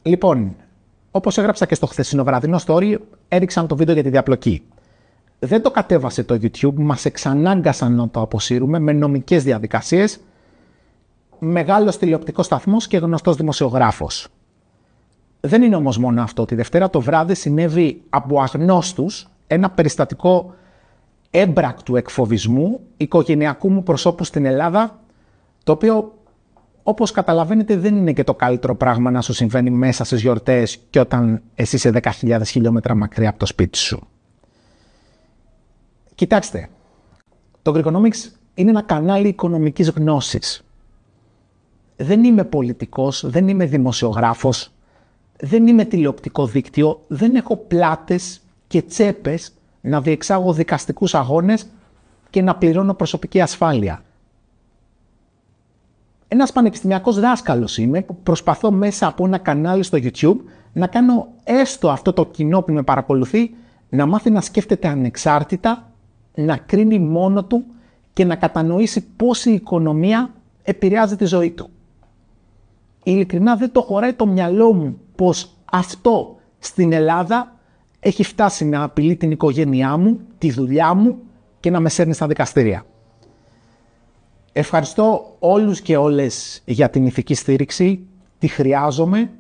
Λοιπόν, όπως έγραψα και στο χθεσινό βραδινό story, έριξαν το βίντεο για τη διαπλοκή. Δεν το κατέβασε το YouTube, μας εξανάγκασαν να το αποσύρουμε με νομικές διαδικασίες. Μεγάλος τηλεοπτικός σταθμός και γνωστός δημοσιογράφος. Δεν είναι όμως μόνο αυτό. Τη Δευτέρα το βράδυ συνέβη από αγνώστους ένα περιστατικό έμπρακτου εκφοβισμού οικογενειακού μου προσώπου στην Ελλάδα, το οποίο, όπως καταλαβαίνετε, δεν είναι και το καλύτερο πράγμα να σου συμβαίνει μέσα στις γιορτές και όταν εσύ είσαι 10.000 χιλιόμετρα μακριά από το σπίτι σου. Κοιτάξτε, το Greekonomics είναι ένα κανάλι οικονομικής γνώσης. Δεν είμαι πολιτικός, δεν είμαι δημοσιογράφος, δεν είμαι τηλεοπτικό δίκτυο, δεν έχω πλάτες και τσέπες να διεξάγω δικαστικούς αγώνες και να πληρώνω προσωπική ασφάλεια. Ένας πανεπιστημιακός δάσκαλος είμαι που προσπαθώ μέσα από ένα κανάλι στο YouTube να κάνω έστω αυτό το κοινό που με παρακολουθεί να μάθει να σκέφτεται ανεξάρτητα, να κρίνει μόνο του και να κατανοήσει πώς η οικονομία επηρεάζει τη ζωή του. Ειλικρινά δεν το χωράει το μυαλό μου πως αυτό στην Ελλάδα έχει φτάσει να απειλεί την οικογένειά μου, τη δουλειά μου και να με σέρνει στα δικαστήρια. Ευχαριστώ όλους και όλες για την ηθική στήριξη, τη χρειάζομαι.